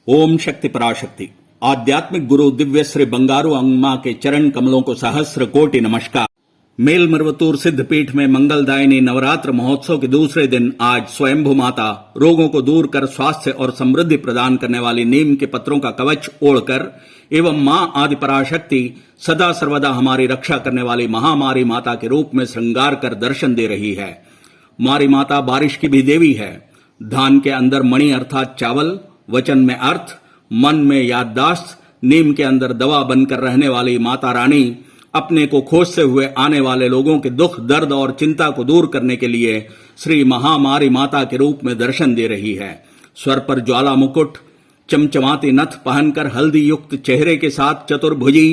ओम शक्ति पराशक्ति। आध्यात्मिक गुरु दिव्य श्री बंगारू अम्मा के चरण कमलों को सहस्र कोटि नमस्कार। मेलमरवतूर सिद्धपीठ में मंगलदायिनी नवरात्र महोत्सव के दूसरे दिन आज स्वयंभू माता रोगों को दूर कर स्वास्थ्य और समृद्धि प्रदान करने वाली नीम के पत्रों का कवच ओढ़कर एवं मां आदि पराशक्ति सदा सर्वदा हमारी रक्षा करने वाली महामारी माता के रूप में श्रृंगार कर दर्शन दे रही है। मारी माता बारिश की भी देवी है। धान के अंदर मणि अर्थात चावल, वचन में अर्थ, मन में याददाश्त, नीम के अंदर दवा बनकर रहने वाली माता रानी अपने को खोजते हुए आने वाले लोगों के दुख, दर्द और चिंता को दूर करने के लिए श्री महामारी माता के रूप में दर्शन दे रही है। स्वर पर ज्वाला मुकुट, चमचमाती नथ पहनकर हल्दी युक्त चेहरे के साथ चतुर्भुजी,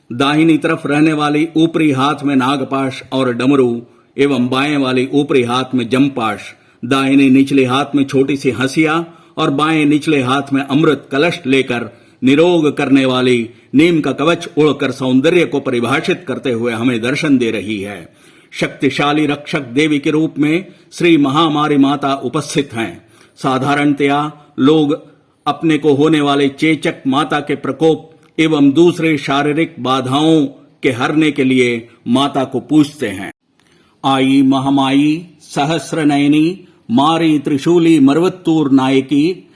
दाहिनी तरफ रहने वाली ऊपरी हाथ में नागपाश और डमरू एवं बाएं वाली ऊपरी हाथ में जमपाश, दाहिनी निचले हाथ में छोटी सी हंसिया और बाएं निचले हाथ में अमृत कलश लेकर निरोग करने वाली नीम का कवच ओढ़कर सौंदर्य को परिभाषित करते हुए हमें दर्शन दे रही है। शक्तिशाली रक्षक देवी के रूप में श्री महामारी माता उपस्थित हैं। साधारणतया लोग अपने को होने वाले चेचक, माता के प्रकोप एवं दूसरे शारीरिक बाधाओं के हरने के लिए माता को पूजते हैं। आई महामाई सहस्र नयनी मारी त्रिशूली मरवत्तूर नायकी,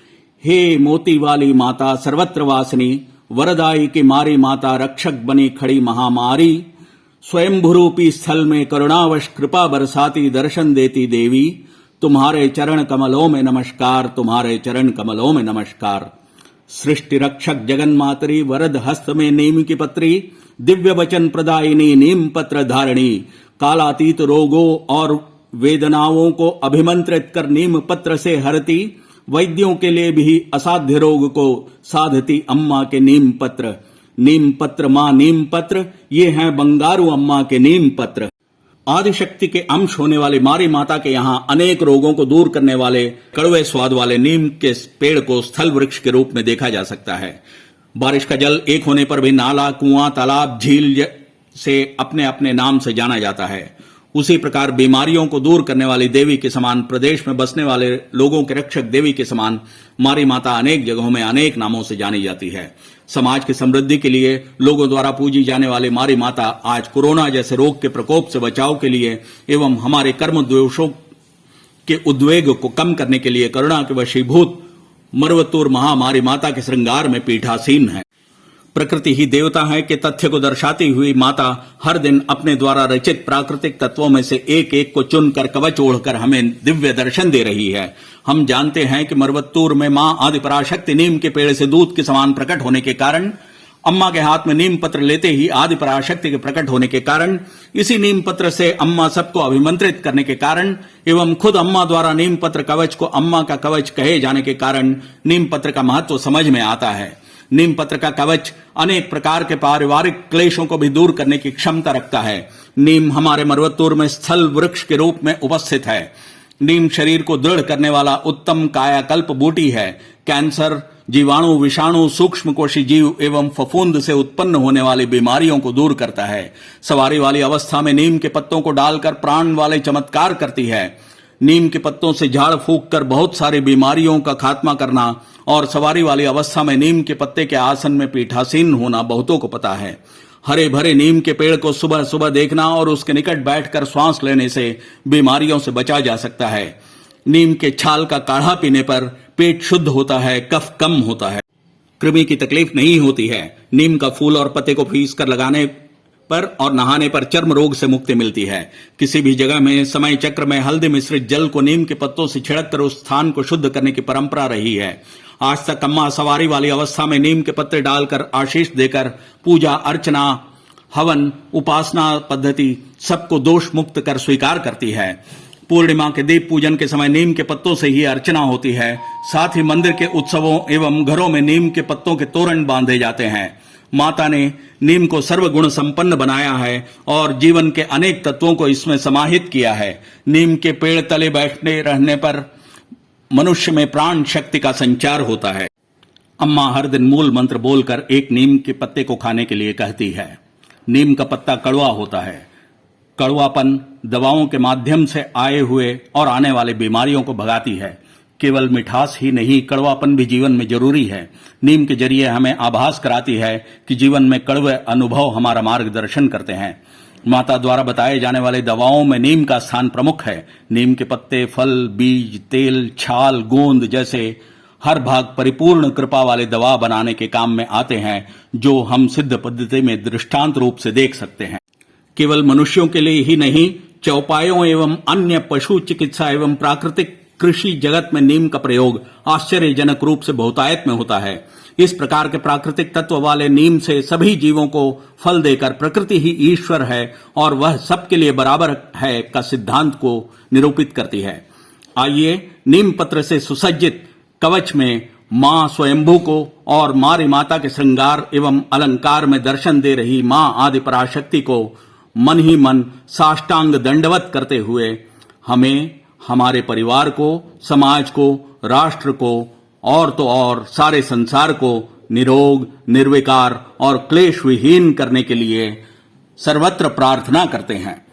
हे मोती वाली माता सर्वत्र वासिनी, वरदाई की मारी माता रक्षक बनी खड़ी महामारी, स्वयंभूरूपी स्थल में करुणावश कृपा बरसाती दर्शन देती देवी, तुम्हारे चरण कमलों में नमस्कार, तुम्हारे चरण कमलों में नमस्कार। सृष्टि रक्षक जगन मातरी वरद हस्त में नीम की पत्री, दिव्य वचन प्रदायिनी नीम पत्र धारिणी, कालातीत रोगों और वेदनाओं को अभिमंत्रित कर नीम पत्र से हरती, वैद्यों के लिए भी असाध्य रोग को साधती अम्मा के नीम पत्र। नीम पत्र मां नीम पत्र, ये हैं बंगारू अम्मा के नीम पत्र। आदिशक्ति के अंश होने वाली मारी माता के यहाँ अनेक रोगों को दूर करने वाले कड़वे स्वाद वाले नीम के पेड़ को स्थल वृक्ष के रूप में देखा जा सकता है। बारिश का जल एक होने पर भी नाला, कुआं, तालाब, झील से अपने अपने नाम से जाना जाता है। उसी प्रकार बीमारियों को दूर करने वाली देवी के समान, प्रदेश में बसने वाले लोगों के रक्षक देवी के समान मारी माता अनेक जगहों में अनेक नामों से जानी जाती है। समाज की समृद्धि के लिए लोगों द्वारा पूजी जाने वाली मारी माता आज कोरोना जैसे रोग के प्रकोप से बचाव के लिए एवं हमारे कर्म द्वेषों के उद्वेग को कम करने के लिए करुणा के वशीभूत मरवतूर महामारी माता के श्रृंगार में पीठासीन है। प्रकृति ही देवता है के तथ्य को दर्शाती हुई माता हर दिन अपने द्वारा रचित प्राकृतिक तत्वों में से एक एक को चुनकर कवच ओढ़कर हमें दिव्य दर्शन दे रही है। हम जानते हैं कि मरवत्तूर में मां आदि पराशक्ति नीम के पेड़ से दूध के समान प्रकट होने के कारण, अम्मा के हाथ में नीम पत्र लेते ही आदि पराशक्ति के प्रकट होने के कारण, इसी नीम पत्र से अम्मा सबको अभिमंत्रित करने के कारण एवं खुद अम्मा द्वारा नीम पत्र कवच को अम्मा का कवच कहे जाने के कारण नीम पत्र का महत्व समझ में आता है। नीम पत्र का कवच अनेक प्रकार के पारिवारिक क्लेशों को भी दूर करने की क्षमता रखता है। नीम हमारे मरवत्तूर में स्थल वृक्ष के रूप में उपस्थित है। नीम शरीर को दृढ़ करने वाला उत्तम कायाकल्प बूटी है। कैंसर, जीवाणु, विषाणु, सूक्ष्म कोशी जीव एवं फफूंद से उत्पन्न होने वाली बीमारियों को दूर करता है। सवारी वाली अवस्था में नीम के पत्तों को डालकर प्राण वाले चमत्कार करती है। नीम के पत्तों से झाड़ फूंक कर बहुत सारी बीमारियों का खात्मा करना और सवारी वाली अवस्था में नीम के पत्ते के आसन में पीठासीन होना बहुतों को पता है। हरे भरे नीम के पेड़ को सुबह सुबह देखना और उसके निकट बैठकर श्वास लेने से बीमारियों से बचा जा सकता है। नीम के छाल का काढ़ा पीने पर पेट शुद्ध होता है, कफ कम होता है, कृमि की तकलीफ नहीं होती है। नीम का फूल और पत्ते को पीस कर लगाने पर और नहाने पर चर्म रोग से मुक्ति मिलती है। किसी भी जगह में समय चक्र में हल्दी मिश्रित जल को नीम के पत्तों से छिड़क कर उस स्थान को शुद्ध करने की परंपरा रही है। आज तक अम्मा सवारी वाली अवस्था में नीम के पत्ते डालकर आशीष देकर पूजा अर्चना, हवन, उपासना पद्धति सबको दोष मुक्त कर स्वीकार करती है। पूर्णिमा के दीप पूजन के समय नीम के पत्तों से ही अर्चना होती है। साथ ही मंदिर के उत्सवों एवं घरों में नीम के पत्तों के तोरण बांधे जाते हैं। माता ने नीम को सर्वगुण संपन्न बनाया है और जीवन के अनेक तत्वों को इसमें समाहित किया है। नीम के पेड़ तले बैठने रहने पर मनुष्य में प्राण शक्ति का संचार होता है। अम्मा हर दिन मूल मंत्र बोलकर एक नीम के पत्ते को खाने के लिए कहती है। नीम का पत्ता कड़वा होता है। कड़वापन दवाओं के माध्यम से आए हुए और आने वाले बीमारियों को भगाती है। केवल मिठास ही नहीं, कड़वापन भी जीवन में जरूरी है। नीम के जरिए हमें आभास कराती है कि जीवन में कड़वे अनुभव हमारा मार्गदर्शन करते हैं। माता द्वारा बताए जाने वाले दवाओं में नीम का स्थान प्रमुख है। नीम के पत्ते, फल, बीज, तेल, छाल, गोंद जैसे हर भाग परिपूर्ण कृपा वाले दवा बनाने के काम में आते हैं, जो हम सिद्ध पद्धति में दृष्टांत रूप से देख सकते हैं। केवल मनुष्यों के लिए ही नहीं, चौपायों एवं अन्य पशु चिकित्सा एवं प्राकृतिक कृषि जगत में नीम का प्रयोग आश्चर्यजनक रूप से बहुतायत में होता है। इस प्रकार के प्राकृतिक तत्व वाले नीम से सभी जीवों को फल देकर प्रकृति ही ईश्वर है और वह सबके लिए बराबर है का सिद्धांत को निरूपित करती है। आइए नीम पत्र से सुसज्जित कवच में मां स्वयंभू को और मारी माता के श्रृंगार एवं अलंकार में दर्शन दे रही मां आदि पराशक्ति को मन ही मन साष्टांग दंडवत करते हुए हमें, हमारे परिवार को, समाज को, राष्ट्र को और तो और सारे संसार को निरोग, निर्विकार और क्लेश विहीन करने के लिए सर्वत्र प्रार्थना करते हैं।